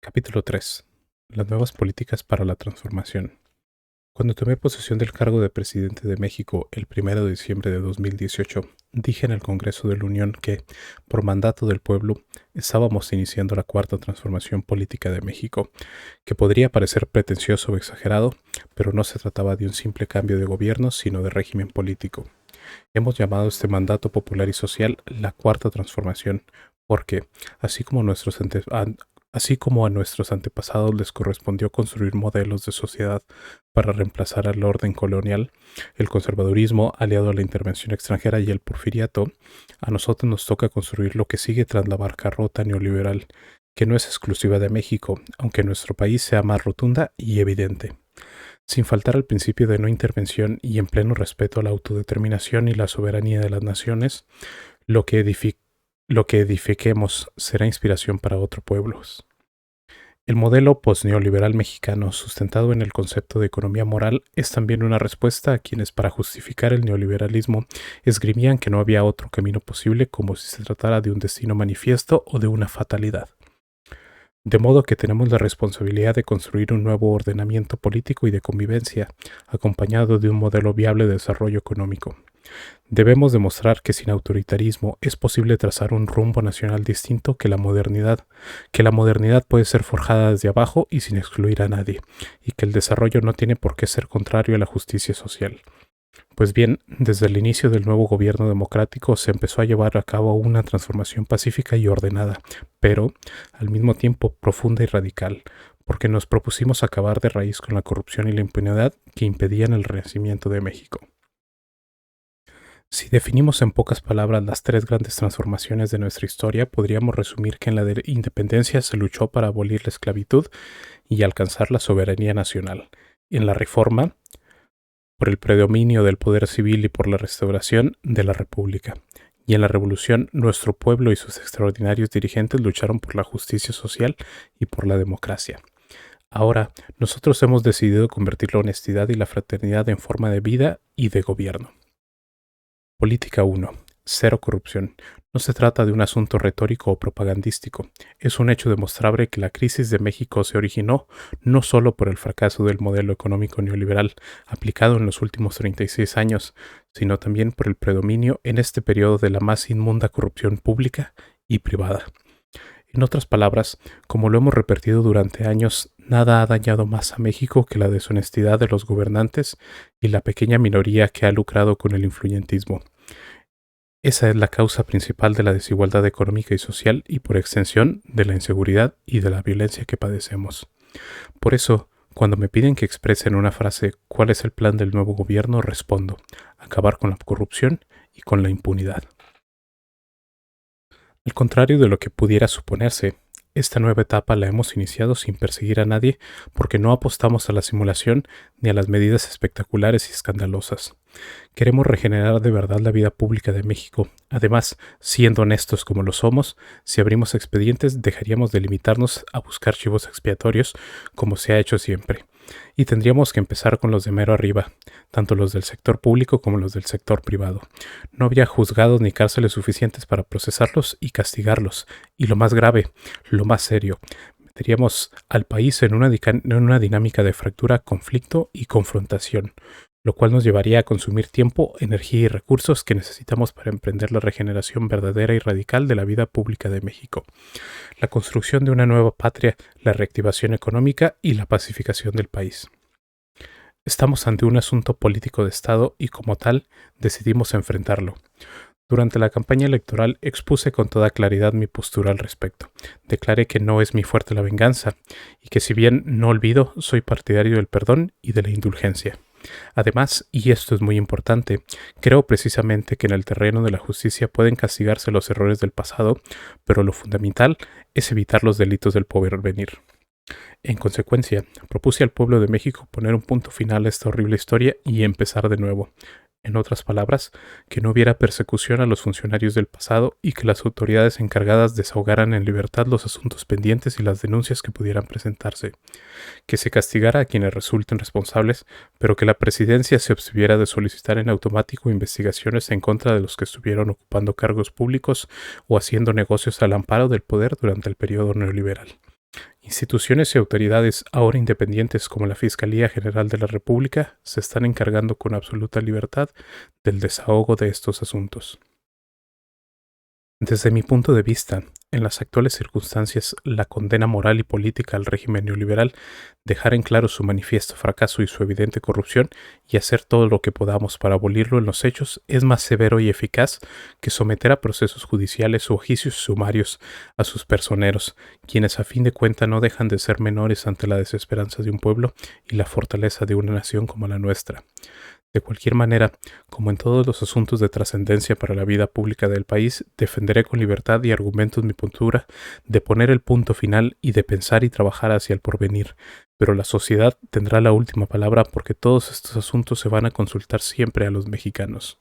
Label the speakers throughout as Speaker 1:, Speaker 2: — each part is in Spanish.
Speaker 1: Capítulo 3. Las nuevas políticas para la transformación. Cuando tomé posesión del cargo de presidente de México el 1 de diciembre de 2018, dije en el Congreso de la Unión que, por mandato del pueblo, estábamos iniciando la cuarta transformación política de México, que podría parecer pretencioso o exagerado, pero no se trataba de un simple cambio de gobierno, sino de régimen político. Hemos llamado este mandato popular y social la cuarta transformación, porque, así como a nuestros antepasados les correspondió construir modelos de sociedad para reemplazar al orden colonial, el conservadurismo aliado a la intervención extranjera y el porfiriato, a nosotros nos toca construir lo que sigue tras la bancarrota neoliberal, que no es exclusiva de México, aunque en nuestro país sea más rotunda y evidente. Sin faltar al principio de no intervención y en pleno respeto a la autodeterminación y la soberanía de las naciones, lo que, edifiquemos será inspiración para otros pueblos. El modelo posneoliberal mexicano, sustentado en el concepto de economía moral, es también una respuesta a quienes, para justificar el neoliberalismo, esgrimían que no había otro camino posible, como si se tratara de un destino manifiesto o de una fatalidad. De modo que tenemos la responsabilidad de construir un nuevo ordenamiento político y de convivencia, acompañado de un modelo viable de desarrollo económico. Debemos demostrar que sin autoritarismo es posible trazar un rumbo nacional distinto, que la modernidad puede ser forjada desde abajo y sin excluir a nadie, y que el desarrollo no tiene por qué ser contrario a la justicia social. Pues bien, desde el inicio del nuevo gobierno democrático se empezó a llevar a cabo una transformación pacífica y ordenada, pero al mismo tiempo profunda y radical, porque nos propusimos acabar de raíz con la corrupción y la impunidad que impedían el renacimiento de México. Si definimos en pocas palabras las tres grandes transformaciones de nuestra historia, podríamos resumir que en la de independencia se luchó para abolir la esclavitud y alcanzar la soberanía nacional. En la reforma, por el predominio del poder civil y por la restauración de la República. Y en la Revolución, nuestro pueblo y sus extraordinarios dirigentes lucharon por la justicia social y por la democracia. Ahora, nosotros hemos decidido convertir la honestidad y la fraternidad en forma de vida y de gobierno. Política 1. Cero corrupción. No se trata de un asunto retórico o propagandístico. Es un hecho demostrable que la crisis de México se originó no solo por el fracaso del modelo económico neoliberal aplicado en los últimos 36 años, sino también por el predominio en este periodo de la más inmunda corrupción pública y privada. En otras palabras, como lo hemos repetido durante años, nada ha dañado más a México que la deshonestidad de los gobernantes y la pequeña minoría que ha lucrado con el influyentismo. Esa es la causa principal de la desigualdad económica y social y, por extensión, de la inseguridad y de la violencia que padecemos. Por eso, cuando me piden que exprese en una frase cuál es el plan del nuevo gobierno, respondo: acabar con la corrupción y con la impunidad. Al contrario de lo que pudiera suponerse, esta nueva etapa la hemos iniciado sin perseguir a nadie, porque no apostamos a la simulación ni a las medidas espectaculares y escandalosas. Queremos regenerar de verdad la vida pública de México. Además, siendo honestos como lo somos, si abrimos expedientes dejaríamos de limitarnos a buscar chivos expiatorios como se ha hecho siempre. Y tendríamos que empezar con los de mero arriba, tanto los del sector público como los del sector privado. No habría juzgados ni cárceles suficientes para procesarlos y castigarlos. Y lo más grave, lo más serio, meteríamos al país en una dinámica de fractura, conflicto y confrontación, lo cual nos llevaría a consumir tiempo, energía y recursos que necesitamos para emprender la regeneración verdadera y radical de la vida pública de México, la construcción de una nueva patria, la reactivación económica y la pacificación del país. Estamos ante un asunto político de Estado y, como tal, decidimos enfrentarlo. Durante la campaña electoral expuse con toda claridad mi postura al respecto. Declaré que no es mi fuerte la venganza y que, si bien no olvido, soy partidario del perdón y de la indulgencia. Además, y esto es muy importante, creo precisamente que en el terreno de la justicia pueden castigarse los errores del pasado, pero lo fundamental es evitar los delitos del porvenir. En consecuencia, propuse al pueblo de México poner un punto final a esta horrible historia y empezar de nuevo. En otras palabras, que no hubiera persecución a los funcionarios del pasado y que las autoridades encargadas desahogaran en libertad los asuntos pendientes y las denuncias que pudieran presentarse. Que se castigara a quienes resulten responsables, pero que la presidencia se abstuviera de solicitar en automático investigaciones en contra de los que estuvieron ocupando cargos públicos o haciendo negocios al amparo del poder durante el periodo neoliberal. Instituciones y autoridades ahora independientes como la Fiscalía General de la República se están encargando con absoluta libertad del desahogo de estos asuntos. Desde mi punto de vista, en las actuales circunstancias, la condena moral y política al régimen neoliberal, dejar en claro su manifiesto fracaso y su evidente corrupción, y hacer todo lo que podamos para abolirlo en los hechos, es más severo y eficaz que someter a procesos judiciales o juicios sumarios a sus personeros, quienes a fin de cuentas no dejan de ser menores ante la desesperanza de un pueblo y la fortaleza de una nación como la nuestra. De cualquier manera, como en todos los asuntos de trascendencia para la vida pública del país, defenderé con libertad y argumentos mi postura de poner el punto final y de pensar y trabajar hacia el porvenir. Pero la sociedad tendrá la última palabra porque todos estos asuntos se van a consultar siempre a los mexicanos.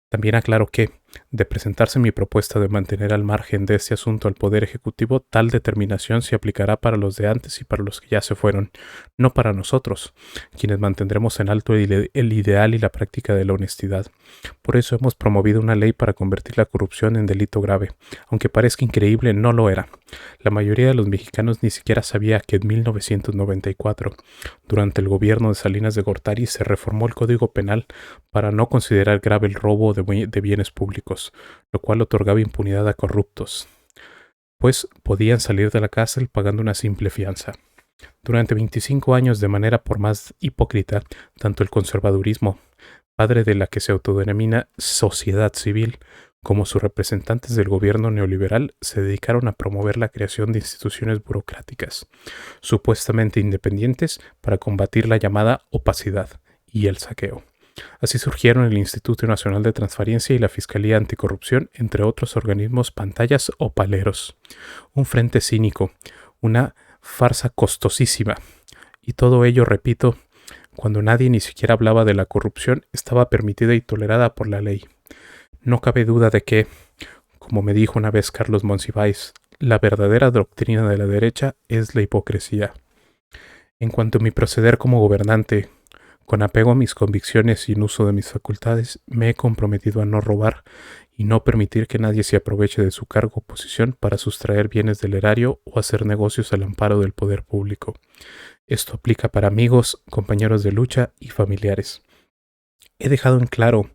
Speaker 1: También aclaro que, de presentarse mi propuesta de mantener al margen de este asunto al Poder Ejecutivo, tal determinación se aplicará para los de antes y para los que ya se fueron, no para nosotros, quienes mantendremos en alto el ideal y la práctica de la honestidad. Por eso hemos promovido una ley para convertir la corrupción en delito grave. Aunque parezca increíble, no lo era. La mayoría de los mexicanos ni siquiera sabía que en 1994, durante el gobierno de Salinas de Gortari, se reformó el Código Penal para no considerar grave el robo de bienes públicos, lo cual otorgaba impunidad a corruptos, pues podían salir de la cárcel pagando una simple fianza. Durante 25 años, de manera por más hipócrita, tanto el conservadurismo, padre de la que se autodenomina sociedad civil, como sus representantes del gobierno neoliberal se dedicaron a promover la creación de instituciones burocráticas, supuestamente independientes, para combatir la llamada opacidad y el saqueo. Así surgieron el Instituto Nacional de Transparencia y la Fiscalía Anticorrupción, entre otros organismos pantallas o paleros. Un frente cínico, una farsa costosísima. Y todo ello, repito, cuando nadie ni siquiera hablaba de la corrupción, estaba permitida y tolerada por la ley. No cabe duda de que, como me dijo una vez Carlos Monsiváis, la verdadera doctrina de la derecha es la hipocresía. En cuanto a mi proceder como gobernante, con apego a mis convicciones y en uso de mis facultades, me he comprometido a no robar y no permitir que nadie se aproveche de su cargo o posición para sustraer bienes del erario o hacer negocios al amparo del poder público. Esto aplica para amigos, compañeros de lucha y familiares. He dejado en claro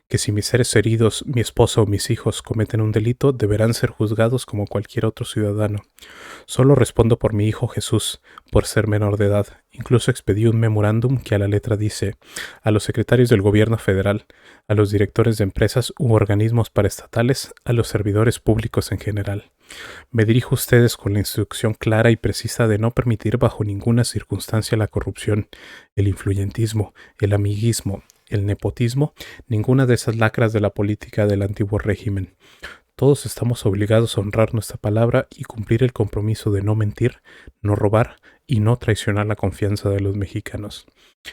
Speaker 1: que si mis seres heridos, mi esposa o mis hijos cometen un delito, deberán ser juzgados como cualquier otro ciudadano. Solo respondo por mi hijo Jesús, por ser menor de edad. Incluso expedí un memorándum que a la letra dice: a los secretarios del gobierno federal, a los directores de empresas u organismos paraestatales, a los servidores públicos en general. Me dirijo a ustedes con la instrucción clara y precisa de no permitir bajo ninguna circunstancia la corrupción, el influyentismo, el amiguismo, el nepotismo, ninguna de esas lacras de la política del antiguo régimen. Todos estamos obligados a honrar nuestra palabra y cumplir el compromiso de no mentir, no robar y no traicionar la confianza de los mexicanos.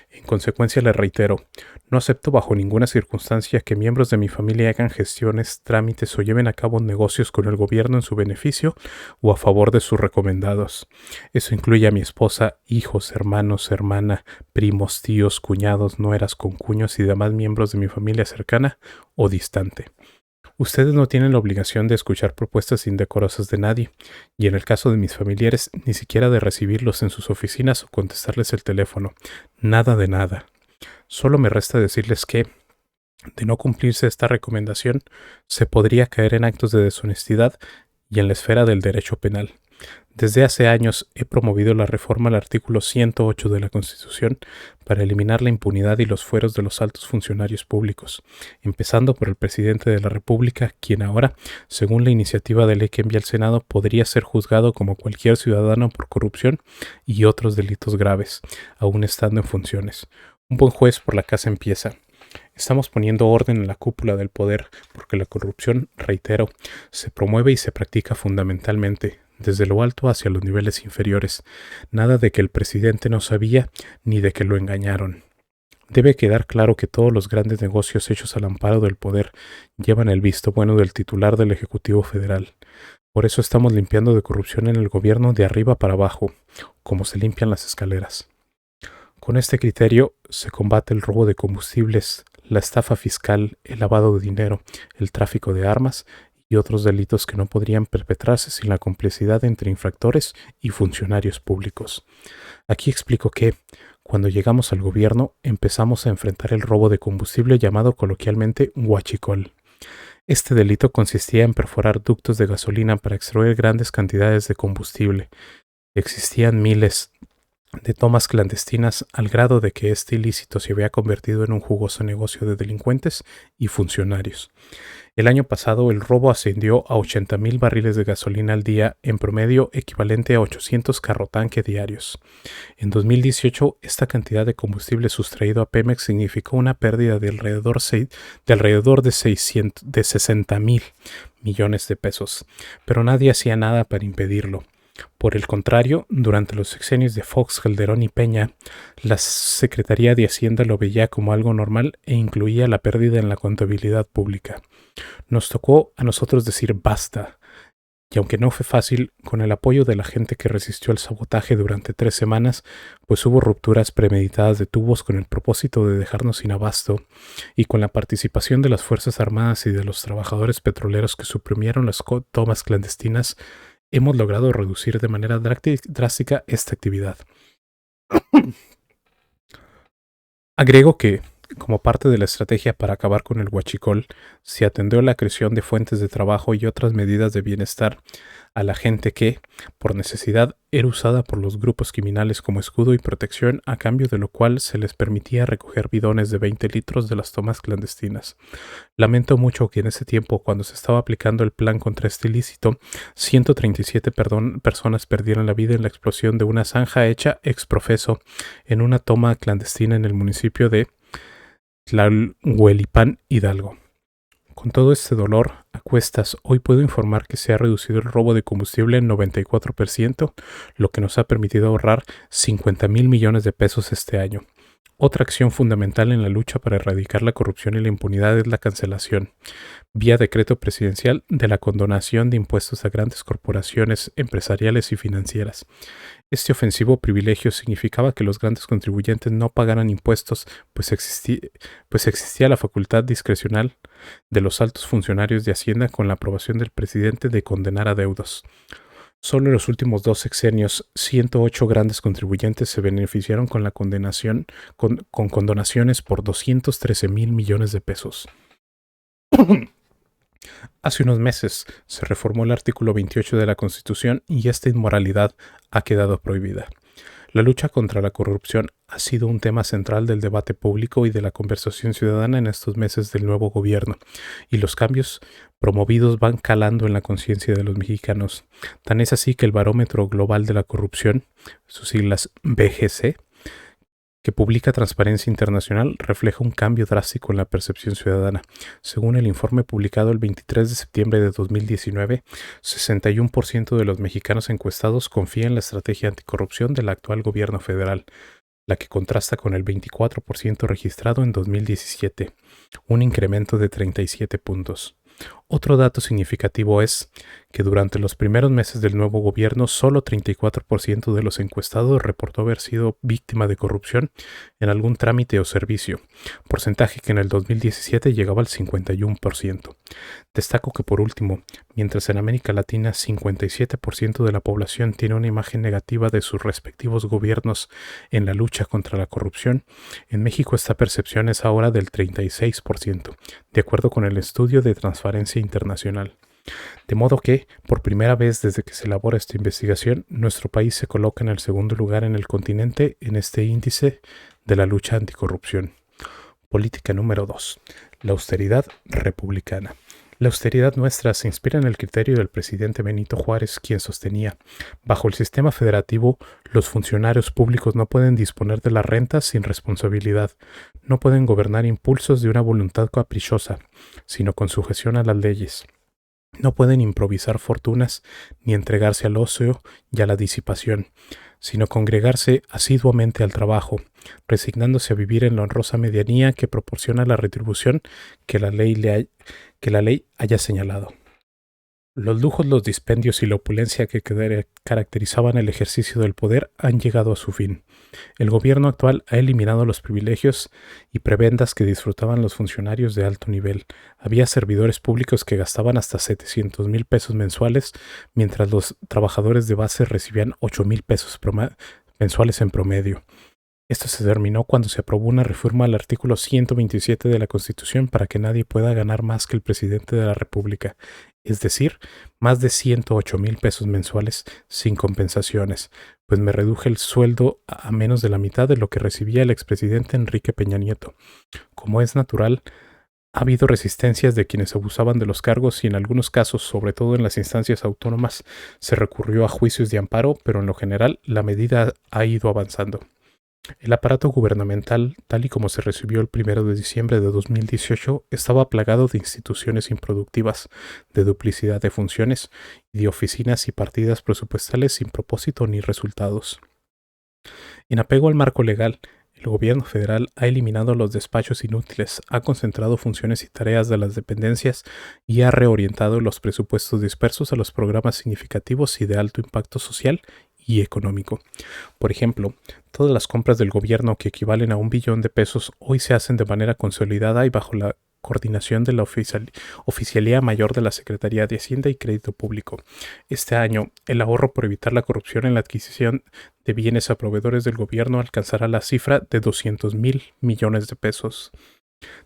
Speaker 1: En consecuencia, le reitero, no acepto bajo ninguna circunstancia que miembros de mi familia hagan gestiones, trámites o lleven a cabo negocios con el gobierno en su beneficio o a favor de sus recomendados. Eso incluye a mi esposa, hijos, hermanos, hermana, primos, tíos, cuñados, nueras, concuños y demás miembros de mi familia cercana o distante. Ustedes no tienen la obligación de escuchar propuestas indecorosas de nadie, y en el caso de mis familiares, ni siquiera de recibirlos en sus oficinas o contestarles el teléfono. Nada de nada. Solo me resta decirles que, de no cumplirse esta recomendación, se podría caer en actos de deshonestidad y en la esfera del derecho penal. Desde hace años he promovido la reforma al artículo 108 de la Constitución para eliminar la impunidad y los fueros de los altos funcionarios públicos, empezando por el presidente de la República, quien ahora, según la iniciativa de ley que envía al Senado, podría ser juzgado como cualquier ciudadano por corrupción y otros delitos graves, aún estando en funciones. Un buen juez por la casa empieza. Estamos poniendo orden en la cúpula del poder porque la corrupción, reitero, se promueve y se practica fundamentalmente desde lo alto hacia los niveles inferiores. Nada de que el presidente no sabía ni de que lo engañaron. Debe quedar claro que todos los grandes negocios hechos al amparo del poder llevan el visto bueno del titular del Ejecutivo Federal. Por eso estamos limpiando de corrupción en el gobierno de arriba para abajo, como se limpian las escaleras. Con este criterio se combate el robo de combustibles, la estafa fiscal, el lavado de dinero, el tráfico de armas y otros delitos que no podrían perpetrarse sin la complicidad entre infractores y funcionarios públicos. Aquí explico que, cuando llegamos al gobierno, empezamos a enfrentar el robo de combustible llamado coloquialmente huachicol. Este delito consistía en perforar ductos de gasolina para extraer grandes cantidades de combustible. Existían miles de tomas clandestinas al grado de que este ilícito se había convertido en un jugoso negocio de delincuentes y funcionarios. El año pasado el robo ascendió a 80,000 barriles de gasolina al día, en promedio equivalente a 800 carrotanque diarios. En 2018, esta cantidad de combustible sustraído a Pemex significó una pérdida de alrededor de 60,000 millones de pesos, pero nadie hacía nada para impedirlo. Por el contrario, durante los sexenios de Fox, Calderón y Peña, la Secretaría de Hacienda lo veía como algo normal e incluía la pérdida en la contabilidad pública. Nos tocó a nosotros decir basta, y aunque no fue fácil, con el apoyo de la gente que resistió el sabotaje durante 3 semanas, pues hubo rupturas premeditadas de tubos con el propósito de dejarnos sin abasto, y con la participación de las Fuerzas Armadas y de los trabajadores petroleros que suprimieron las tomas clandestinas, hemos logrado reducir de manera drástica esta actividad. Agrego que, como parte de la estrategia para acabar con el huachicol, se atendió la creación de fuentes de trabajo y otras medidas de bienestar a la gente que, por necesidad, era usada por los grupos criminales como escudo y protección, a cambio de lo cual se les permitía recoger bidones de 20 litros de las tomas clandestinas. Lamento mucho que en ese tiempo, cuando se estaba aplicando el plan contra este ilícito, 137 personas perdieron la vida en la explosión de una zanja hecha ex profeso en una toma clandestina en el municipio de Tlahuelilpan, Hidalgo. Con todo este dolor a cuestas, hoy puedo informar que se ha reducido el robo de combustible en 94%, lo que nos ha permitido ahorrar 50,000 millones de pesos este año. Otra acción fundamental en la lucha para erradicar la corrupción y la impunidad es la cancelación, vía decreto presidencial, de la condonación de impuestos a grandes corporaciones empresariales y financieras. Este ofensivo privilegio significaba que los grandes contribuyentes no pagaran impuestos, pues existía la facultad discrecional de los altos funcionarios de Hacienda, con la aprobación del presidente, de condenar a deudos. Solo en los últimos 2 sexenios, 108 grandes contribuyentes se beneficiaron con la condonaciones por 213,000 millones de pesos. Hace unos meses se reformó el artículo 28 de la Constitución y esta inmoralidad ha quedado prohibida. La lucha contra la corrupción ha sido un tema central del debate público y de la conversación ciudadana en estos meses del nuevo gobierno, y los cambios promovidos van calando en la conciencia de los mexicanos. Tan es así que el Barómetro Global de la Corrupción, sus siglas BGC, que publica Transparencia Internacional, refleja un cambio drástico en la percepción ciudadana. Según el informe publicado el 23 de septiembre de 2019, 61% de los mexicanos encuestados confía en la estrategia anticorrupción del actual gobierno federal, la que contrasta con el 24% registrado en 2017, un incremento de 37 puntos. Otro dato significativo es que durante los primeros meses del nuevo gobierno, solo 34% de los encuestados reportó haber sido víctima de corrupción en algún trámite o servicio, porcentaje que en el 2017 llegaba al 51%. Destaco que, por último, mientras en América Latina 57% de la población tiene una imagen negativa de sus respectivos gobiernos en la lucha contra la corrupción, en México esta percepción es ahora del 36%, de acuerdo con el estudio de Transparencia Internacional. De modo que, por primera vez desde que se elabora esta investigación, nuestro país se coloca en el segundo lugar en el continente en este índice de la lucha anticorrupción. Política número 2. La austeridad republicana. La austeridad nuestra se inspira en el criterio del presidente Benito Juárez, quien sostenía: bajo el sistema federativo, los funcionarios públicos no pueden disponer de las rentas sin responsabilidad, no pueden gobernar impulsos de una voluntad caprichosa, sino con sujeción a las leyes. No pueden improvisar fortunas ni entregarse al ocio y a la disipación, sino congregarse asiduamente al trabajo, resignándose a vivir en la honrosa medianía que proporciona la retribución que la ley haya señalado. Los lujos, los dispendios y la opulencia que caracterizaban el ejercicio del poder han llegado a su fin. El gobierno actual ha eliminado los privilegios y prebendas que disfrutaban los funcionarios de alto nivel. Había servidores públicos que gastaban hasta 700,000 pesos mensuales, mientras los trabajadores de base recibían 8,000 pesos mensuales en promedio. Esto se terminó cuando se aprobó una reforma al artículo 127 de la Constitución para que nadie pueda ganar más que el presidente de la República, es decir, más de 108,000 pesos mensuales sin compensaciones, pues me reduje el sueldo a menos de la mitad de lo que recibía el expresidente Enrique Peña Nieto. Como es natural, ha habido resistencias de quienes abusaban de los cargos y en algunos casos, sobre todo en las instancias autónomas, se recurrió a juicios de amparo, pero en lo general la medida ha ido avanzando. El aparato gubernamental, tal y como se recibió el 1 de diciembre de 2018, estaba plagado de instituciones improductivas, de duplicidad de funciones y de oficinas y partidas presupuestales sin propósito ni resultados. En apego al marco legal, el gobierno federal ha eliminado los despachos inútiles, ha concentrado funciones y tareas de las dependencias y ha reorientado los presupuestos dispersos a los programas significativos y de alto impacto social y económico. Por ejemplo, todas las compras del gobierno que equivalen a 1 billón de pesos hoy se hacen de manera consolidada y bajo la coordinación de la Oficialía Mayor de la Secretaría de Hacienda y Crédito Público. Este año, el ahorro por evitar la corrupción en la adquisición de bienes a proveedores del gobierno alcanzará la cifra de 200,000 millones de pesos.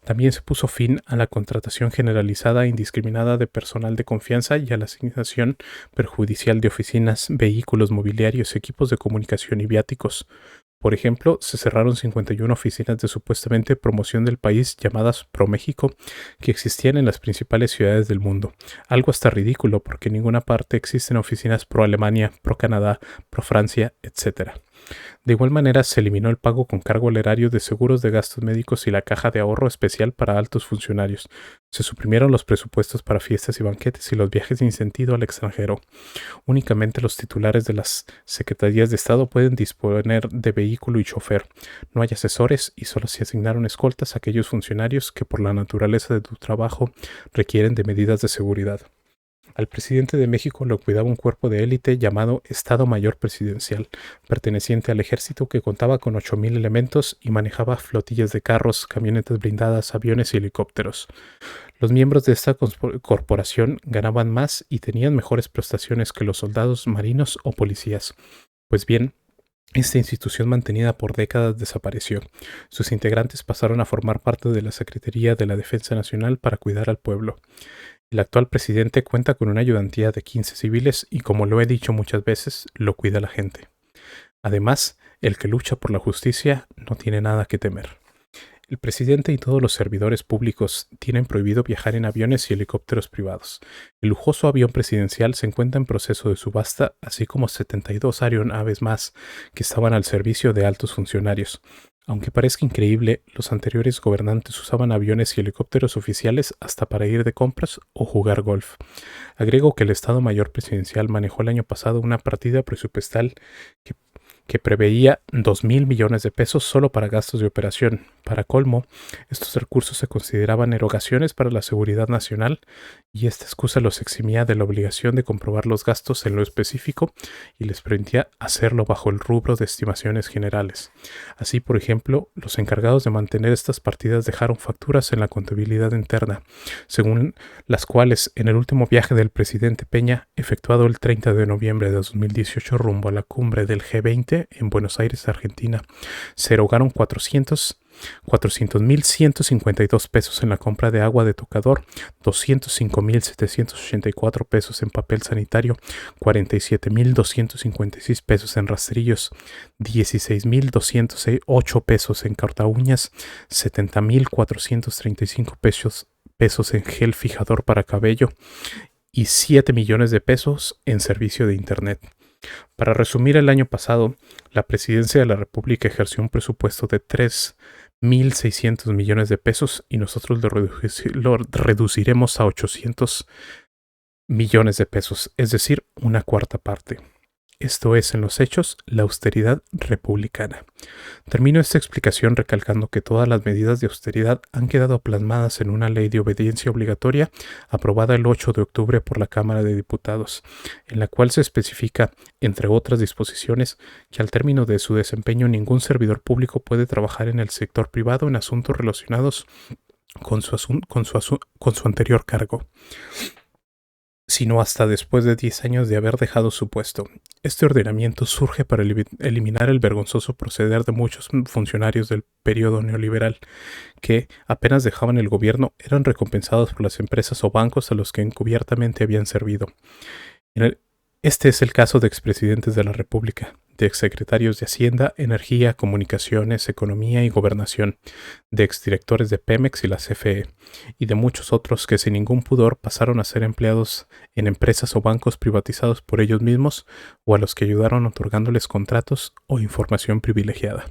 Speaker 1: También se puso fin a la contratación generalizada e indiscriminada de personal de confianza y a la asignación perjudicial de oficinas, vehículos, mobiliarios, equipos de comunicación y viáticos. Por ejemplo, se cerraron 51 oficinas de supuestamente promoción del país llamadas ProMéxico que existían en las principales ciudades del mundo. Algo hasta ridículo porque en ninguna parte existen oficinas pro Alemania, pro Canadá, pro Francia, etc. De igual manera, se eliminó el pago con cargo al erario de seguros de gastos médicos y la caja de ahorro especial para altos funcionarios. Se suprimieron los presupuestos para fiestas y banquetes y los viajes sin sentido al extranjero. Únicamente los titulares de las secretarías de Estado pueden disponer de vehículo y chofer. No hay asesores y solo se asignaron escoltas a aquellos funcionarios que por la naturaleza de su trabajo requieren de medidas de seguridad. Al presidente de México lo cuidaba un cuerpo de élite llamado Estado Mayor Presidencial, perteneciente al ejército que contaba con 8,000 elementos y manejaba flotillas de carros, camionetas blindadas, aviones y helicópteros. Los miembros de esta corporación ganaban más y tenían mejores prestaciones que los soldados, marinos o policías. Pues bien, esta institución mantenida por décadas desapareció. Sus integrantes pasaron a formar parte de la Secretaría de la Defensa Nacional para cuidar al pueblo. El actual presidente cuenta con una ayudantía de 15 civiles y, como lo he dicho muchas veces, lo cuida la gente. Además, el que lucha por la justicia no tiene nada que temer. El presidente y todos los servidores públicos tienen prohibido viajar en aviones y helicópteros privados. El lujoso avión presidencial se encuentra en proceso de subasta, así como 72 aeronaves más que estaban al servicio de altos funcionarios. Aunque parezca increíble, los anteriores gobernantes usaban aviones y helicópteros oficiales hasta para ir de compras o jugar golf. Agrego que el Estado Mayor Presidencial manejó el año pasado una partida presupuestal que preveía 2,000 millones de pesos solo para gastos de operación. Para colmo, estos recursos se consideraban erogaciones para la seguridad nacional y esta excusa los eximía de la obligación de comprobar los gastos en lo específico y les permitía hacerlo bajo el rubro de estimaciones generales. Así, por ejemplo, los encargados de mantener estas partidas dejaron facturas en la contabilidad interna, según las cuales en el último viaje del presidente Peña, efectuado el 30 de noviembre de 2018 rumbo a la cumbre del G20 en Buenos Aires, Argentina, se erogaron 400,152 pesos en la compra de agua de tocador, 205,784 pesos en papel sanitario, 47,256 pesos en rastrillos, 16,208 pesos en cortaúñas, 70,435 pesos en gel fijador para cabello y 7 millones de pesos en servicio de internet. Para resumir, el año pasado, la Presidencia de la República ejerció un presupuesto de 3,600 millones de pesos y nosotros lo reduciremos a 800 millones de pesos, es decir, una cuarta parte. esto es, en los hechos, la austeridad republicana. Termino esta explicación recalcando que todas las medidas de austeridad han quedado plasmadas en una ley de obediencia obligatoria aprobada el 8 de octubre por la Cámara de Diputados, en la cual se especifica, entre otras disposiciones, que al término de su desempeño ningún servidor público puede trabajar en el sector privado en asuntos relacionados con su anterior cargo, sino hasta después de 10 años de haber dejado su puesto. Este ordenamiento surge para eliminar el vergonzoso proceder de muchos funcionarios del periodo neoliberal, que apenas dejaban el gobierno eran recompensados por las empresas o bancos a los que encubiertamente habían servido. Este es el caso de expresidentes de la República, de exsecretarios de Hacienda, Energía, Comunicaciones, Economía y Gobernación, de exdirectores de Pemex y la CFE, y de muchos otros que sin ningún pudor pasaron a ser empleados en empresas o bancos privatizados por ellos mismos o a los que ayudaron otorgándoles contratos o información privilegiada.